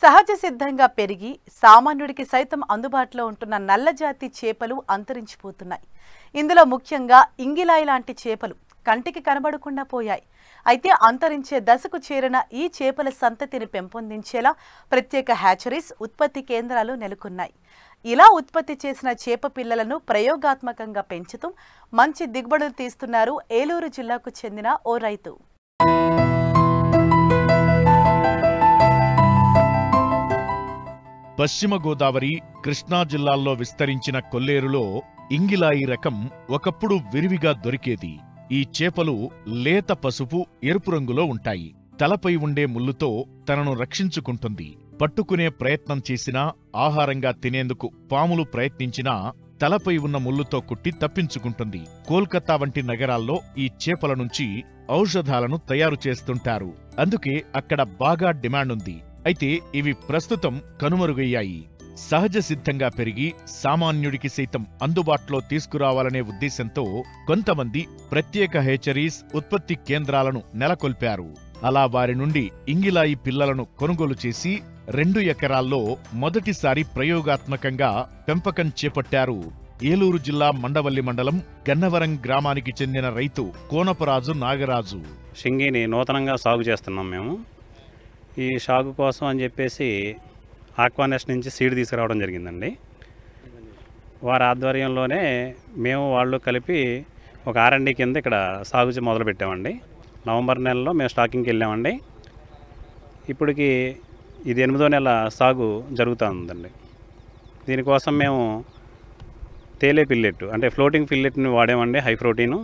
సహజ సిద్ధంగా పెరిగి సామాన్యుడికి సైతం అందుబాటులో ఉంటున్న నల్లజాతి చేపలు అంతరించిపోతున్నాయి. ఇందులో ముఖ్యంగా ఇంగిలాయి లాంటి చేపలు కంటికి కనబడకుండా పోయాయి. అయితే అంతరించే దశకు చేరిన ఈ చేపల సంతతిని పెంపొందించేలా ప్రత్యేక హ్యాచరీస్ ఉత్పత్తి కేంద్రాలు నెలకొన్నాయి. ఇలా ఉత్పత్తి చేసిన చేప పిల్లలను ప్రయోగాత్మకంగా పెంచుతూ మంచి దిగుబడులు తీస్తున్నారు ఏలూరు జిల్లాకు చెందిన ఓ రైతు. పశ్చిమ గోదావరి, కృష్ణా జిల్లాల్లో విస్తరించిన కొల్లేరులో ఇంగిలాయి రకం ఒకప్పుడు విరివిగా దొరికేది. ఈ చేపలు లేత పసుపు, ఎరుపు రంగులో ఉంటాయి. తలపై ఉండే ముల్లుతో తనను రక్షించుకుంటుంది. పట్టుకునే ప్రయత్నం చేసినా, ఆహారంగా తినేందుకు పాములు ప్రయత్నించినా తలపై ఉన్న ముల్లుతో కుట్టి తప్పించుకుంటుంది. కోల్కతా వంటి నగరాల్లో ఈ చేపల నుంచి ఔషధాలను తయారు చేస్తుంటారు. అందుకే అక్కడ బాగా డిమాండుంది. అయితే ఇవి ప్రస్తుతం కనుమరుగయ్యాయి. సహజ సిద్ధంగా పెరిగి సామాన్యుడికి సైతం అందుబాటులో తీసుకురావాలనే ఉద్దేశంతో కొంతమంది ప్రత్యేక హేచరీస్ ఉత్పత్తి కేంద్రాలను నెలకొల్పారు. అలా వారి నుండి ఇంగిలాయి పిల్లలను కొనుగోలు చేసి 2 ఎకరాల్లో మొదటిసారి ప్రయోగాత్మకంగా పెంపకం చేపట్టారు. ఏలూరు జిల్లా మండవల్లి మండలం గన్నవరం గ్రామానికి చెందిన రైతు కోనపరాజు నాగరాజు. షింగిని నూతనంగా సాగు చేస్తున్నాం మేము. ఈ సాగు కోసం అని చెప్పేసి ఆక్వానెస్ట్ నుంచి సీడ్ తీసుకురావడం జరిగిందండి. వారి ఆధ్వర్యంలోనే మేము వాళ్ళు కలిపి ఒక R&D కింద ఇక్కడ సాగు మొదలుపెట్టామండి. నవంబర్ నెలలో మేము స్టాకింగ్కి వెళ్ళామండి. ఇప్పటికి ఇది 8వ నెల సాగు జరుగుతూ ఉందండి. దీనికోసం మేము తేలే పిల్లెట్ అంటే ఫ్లోటింగ్ పిల్లెట్ని వాడామండి, హై ప్రోటీను.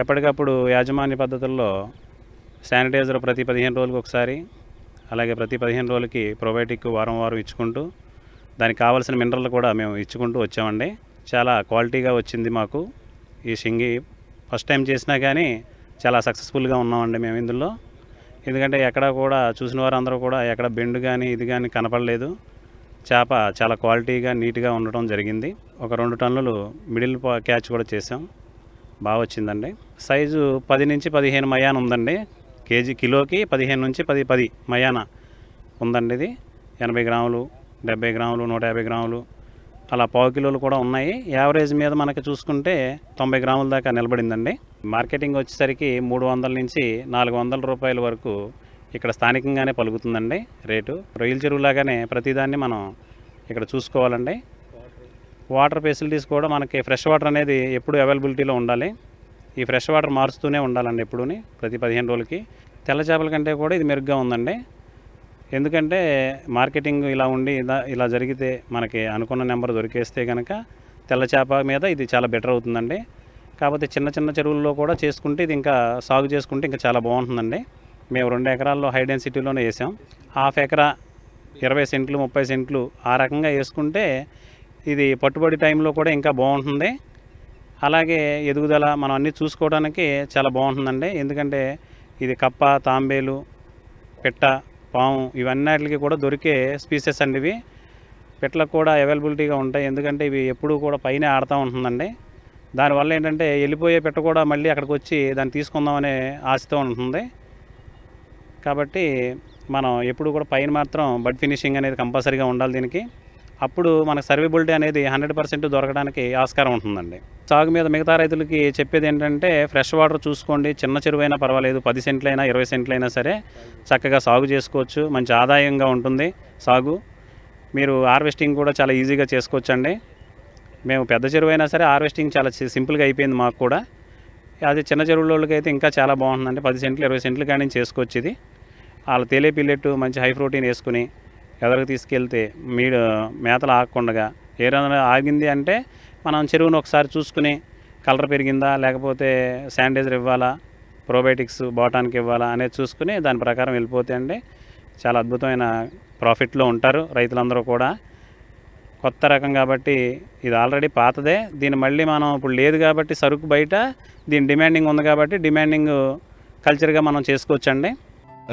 ఎప్పటికప్పుడు యాజమాన్య పద్ధతుల్లో శానిటైజర్ ప్రతి 15 రోజులకు ఒకసారి, అలాగే ప్రతి 15 రోజులకి ప్రోబయోటిక్ వారం ఇచ్చుకుంటూ దానికి కావాల్సిన మినరల్ కూడా మేము ఇచ్చుకుంటూ వచ్చామండి. చాలా క్వాలిటీగా వచ్చింది మాకు ఈ షింగి. ఫస్ట్ టైం చేసినా కానీ చాలా సక్సెస్ఫుల్గా ఉన్నామండి మేము ఇందులో. ఎందుకంటే ఎక్కడ కూడా చూసిన వారందరూ కూడా ఎక్కడ బెండు కానీ ఇది కానీ కనపడలేదు. చేప చాలా క్వాలిటీగా నీట్గా ఉండటం జరిగింది. ఒక 2 టన్నులు మిడిల్ క్యాచ్ కూడా చేసాం. బాగా వచ్చిందండి. సైజు 10 నుంచి 15 మయాన ఉందండి. కిలోకి 15 నుంచి 10 మయాన ఉందండి. ఇది 80 గ్రాములు, 70 గ్రాములు, 150 గ్రాములు అలా 1/4 కిలోలు కూడా ఉన్నాయి. యావరేజ్ మీద మనకి చూసుకుంటే 90 గ్రాముల దాకా నిలబడిందండి. మార్కెటింగ్ వచ్చేసరికి 300 నుంచి 400 రూపాయల వరకు ఇక్కడ స్థానికంగానే పలుకుతుందండి రేటు. రొయ్యల చెరువులాగానే ప్రతిదాన్ని మనం ఇక్కడ చూసుకోవాలండి. వాటర్ ఫెసిలిటీస్ కూడా మనకి ఫ్రెష్ వాటర్ అనేది ఎప్పుడు అవైలబిలిటీలో ఉండాలి. ఈ ఫ్రెష్ వాటర్ మారుస్తూనే ఉండాలండి ఎప్పుడూని, ప్రతి 15 రోజులకి. తెల్ల చేపల కంటే కూడా ఇది మెరుగ్గా ఉందండి. ఎందుకంటే మార్కెటింగ్ ఇలా ఉండి ఇలా జరిగితే మనకి అనుకున్న నెంబర్ దొరికేస్తే కనుక తెల్ల చేప మీద ఇది చాలా బెటర్ అవుతుందండి. కాకపోతే చిన్న చిన్న చెరువుల్లో కూడా చేసుకుంటే ఇది ఇంకా సాగు చేసుకుంటే ఇంకా చాలా బాగుంటుందండి. మేము 2 ఎకరాల్లో హై డెన్సిటీలోనే వేసాం. ½ ఎకరా 20 సెంట్లు 30 సెంట్లు ఆ రకంగా వేసుకుంటే ఇది పట్టుబడి టైంలో కూడా ఇంకా బాగుంటుంది. అలాగే ఎదుగుదల మనం అన్నీ చూసుకోవడానికి చాలా బాగుంటుందండి. ఎందుకంటే ఇది కప్ప, తాంబేలు, పెట్ట, పాము ఇవన్నిటికి కూడా దొరికే స్పీసెస్ అండి ఇవి. పెట్టలకు కూడా అవైలబిలిటీగా ఉంటాయి. ఎందుకంటే ఇవి ఎప్పుడూ కూడా పైన ఆడుతూ ఉంటుందండి. దానివల్ల ఏంటంటే వెళ్ళిపోయే పెట్ట కూడా మళ్ళీ అక్కడికి వచ్చి దాన్ని తీసుకుందామనే ఆశతో ఉంటుంది. కాబట్టి మనం ఎప్పుడు కూడా పైన మాత్రం బడ్ ఫినిషింగ్ అనేది కంపల్సరీగా ఉండాలి దీనికి. అప్పుడు మనకు సర్వైబిలిటీ అనేది 100% దొరకడానికి ఆస్కారం ఉంటుందండి. సాగు మీద మిగతా రైతులకి చెప్పేది ఏంటంటే ఫ్రెష్ వాటర్ చూసుకోండి. చిన్న చెరువైనా పర్వాలేదు, 10 సెంట్లైనా 20 సెంట్లైనా సరే చక్కగా సాగు చేసుకోవచ్చు. మంచి ఆదాయంగా ఉంటుంది సాగు. మీరు హార్వెస్టింగ్ కూడా చాలా ఈజీగా చేసుకోవచ్చండి. మేము పెద్ద చెరువు అయినా సరే హార్వెస్టింగ్ చాలా సింపుల్గా అయిపోయింది మాకు కూడా. అది చిన్న చెరువులోకి అయితే ఇంకా చాలా బాగుంటుందండి. 10 సెంట్లు 20 సెంట్లు కానీ చేసుకోవచ్చు ఇది. వాళ్ళ తేలే పిల్లెట్టు మంచి హై ప్రోటీన్ వేసుకుని ఎదరికి తీసుకెళ్తే మేతలు ఆగకుండా, ఏదైనా ఆగింది అంటే మనం చెరువును ఒకసారి చూసుకుని కలర్ పెరిగిందా, లేకపోతే శానిటైజర్ ఇవ్వాలా, ప్రోబయోటిక్స్ బాటానికి ఇవ్వాలా అనేది చూసుకుని దాని ప్రకారం వెళ్ళిపోతే అండి చాలా అద్భుతమైన ప్రాఫిట్లో ఉంటారు రైతులందరూ కూడా. కొత్త రకం కాబట్టి ఇది ఆల్రెడీ పాతదే. దీన్ని మళ్ళీ మనం ఇప్పుడు లేదు కాబట్టి సరుకు బయట, దీని డిమాండింగ్ ఉంది కాబట్టి డిమాండింగ్ కల్చర్గా మనం చేసుకోవచ్చండి.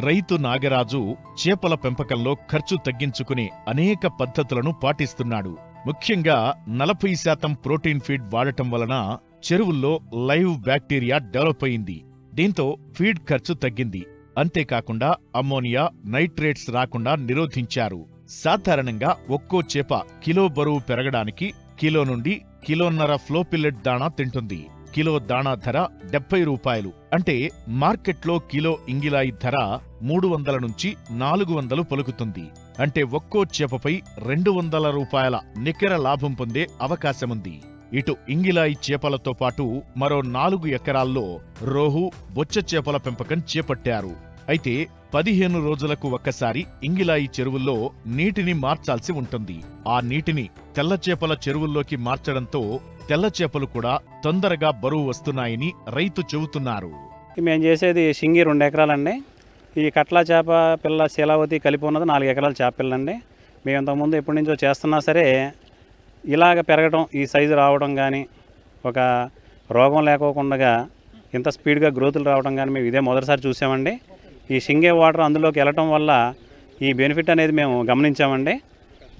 రైతు నాగరాజు చేపల పెంపకంలో ఖర్చు తగ్గించుకునే అనేక పద్ధతులను పాటిస్తున్నాడు. ముఖ్యంగా 40% ప్రోటీన్ ఫీడ్ వాడటం వలన చెరువుల్లో లైవ్ బ్యాక్టీరియా డెవలప్ అయింది. దీంతో ఫీడ్ ఖర్చు తగ్గింది. అంతేకాకుండా అమ్మోనియా, నైట్రేట్స్ రాకుండా నిరోధించారు. సాధారణంగా ఒక్కో చేప కిలో బరువు పెరగడానికి కిలో నుండి కిలోన్నర ఫ్లోపిల్లెట్ దాణా తింటుంది. కిలో దాణా ధర 70 రూపాయలు. అంటే మార్కెట్లో కిలో ఇంగిలాయి ధర 300 నుంచి 400 పలుకుతుంది. అంటే ఒక్కో చేపపై 200 రూపాయల నికర లాభం పొందే అవకాశముంది. ఇటు ఇంగిలాయి చేపలతో పాటు మరో 4 ఎకరాల్లో రోహు, బొచ్చ చేపల పెంపకం చేపట్టారు. అయితే 15 రోజులకు ఒక్కసారి ఇంగిలాయి చెరువుల్లో నీటిని మార్చాల్సి ఉంటుంది. ఆ నీటిని తెల్ల చేపల చెరువుల్లోకి మార్చడంతో తెల్ల చేపలు కూడా తొందరగా బరువు వస్తున్నాయని రైతు చెబుతున్నారు. మేము చేసేది షింగి 2 ఎకరాలండి. ఈ కట్ల చేప పిల్ల శీలావతి కలిపి ఉన్నది 4 ఎకరాల చేప పిల్లండి. మేము ఇంతకుముందు ఎప్పటి నుంచో చేస్తున్నా సరే ఇలాగ పెరగడం, ఈ సైజు రావడం కానీ, ఒక రోగం లేకోకుండా ఇంత స్పీడ్గా గ్రోతులు రావడం కానీ మేము ఇదే మొదటిసారి చూసామండి. ఈ షింగే వాటర్ అందులోకి వెళ్ళటం వల్ల ఈ బెనిఫిట్ అనేది మేము గమనించామండి.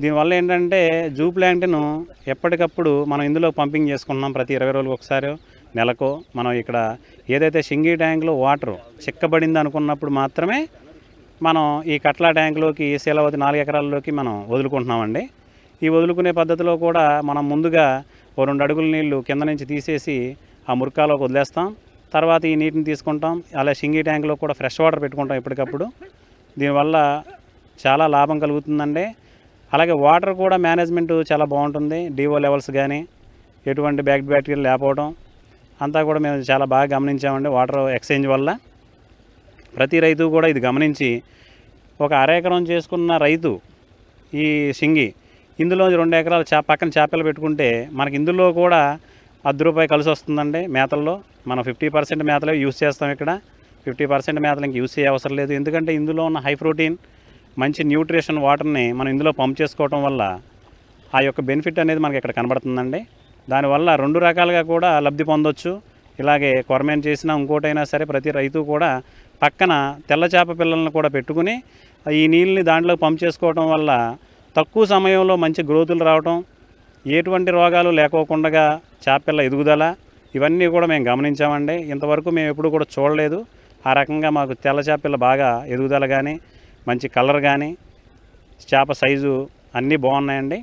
దీనివల్ల ఏంటంటే జూ ప్లాంట్ను ఎప్పటికప్పుడు మనం ఇందులో పంపింగ్ చేసుకుంటున్నాం. ప్రతి 20 రోజులకు ఒకసారి, నెలకు మనం ఇక్కడ ఏదైతే షింగి ట్యాంకులో వాటర్ చిక్కబడింది అనుకున్నప్పుడు మాత్రమే మనం ఈ కట్ల ట్యాంకులోకి శీలావతి 4 ఎకరాల్లోకి మనం వదులుకుంటున్నామండి. ఈ వదులుకునే పద్ధతిలో కూడా మనం ముందుగా 2 అడుగుల నీళ్లు కింద నుంచి తీసేసి ఆ మురికాలోకి వదిలేస్తాం. తర్వాత ఈ నీటిని తీసుకుంటాం. అలా షింగి ట్యాంకులో కూడా ఫ్రెష్ వాటర్ పెట్టుకుంటాం ఎప్పటికప్పుడు. దీనివల్ల చాలా లాభం కలుగుతుందండి. అలాగే వాటర్ కూడా మేనేజ్మెంట్ చాలా బాగుంటుంది. డిఓ లెవెల్స్ కానీ ఎటువంటి బ్యాక్టీరియా లేకపోవడం అంతా కూడా మేము చాలా బాగా గమనించామండి. వాటర్ ఎక్స్చేంజ్ వల్ల ప్రతి రైతు కూడా ఇది గమనించి ఒక అరెకరం చేసుకున్న రైతు ఈ షింగి ఇందులో 2 ఎకరాలు పక్కన చేపలు పెట్టుకుంటే మనకి ఇందులో కూడా ₹10 కలిసి వస్తుందండి. మేతల్లో మనం 50% మేతలే యూజ్ చేస్తాం. ఇక్కడ 50% మేతలు ఇంక యూజ్ చేయ అవసరం లేదు. ఎందుకంటే ఇందులో ఉన్న హై ప్రోటీన్, మంచి న్యూట్రిషన్ వాటర్ని మనం ఇందులో పంప్ చేసుకోవటం వల్ల ఆ యొక్క బెనిఫిట్ అనేది మనకి ఇక్కడ కనబడుతుందండి. దానివల్ల 2 రకాలుగా కూడా లబ్ధి పొందొచ్చు. ఇలాగే కొరమేన్ చేసినా ఇంకోటైనా సరే ప్రతి రైతు కూడా పక్కన తెల్ల చేప పిల్లలను కూడా పెట్టుకుని ఈ నీళ్ళని దాంట్లో పంప్ చేసుకోవటం వల్ల తక్కువ సమయంలో మంచి గ్రోతులు రావటం, ఎటువంటి రోగాలు లేకోకుండా చేపపిల్ల ఎదుగుదల, ఇవన్నీ కూడా మేము గమనించామండి. ఇంతవరకు మేము ఎప్పుడు కూడా చూడలేదు. ఆ రకంగా మాకు తెల్ల చేపపిల్ల బాగా ఎదుగుదల కానీ, మంచి కలర్ కానీ, చేప సైజు అన్నీ బాగున్నాయండి.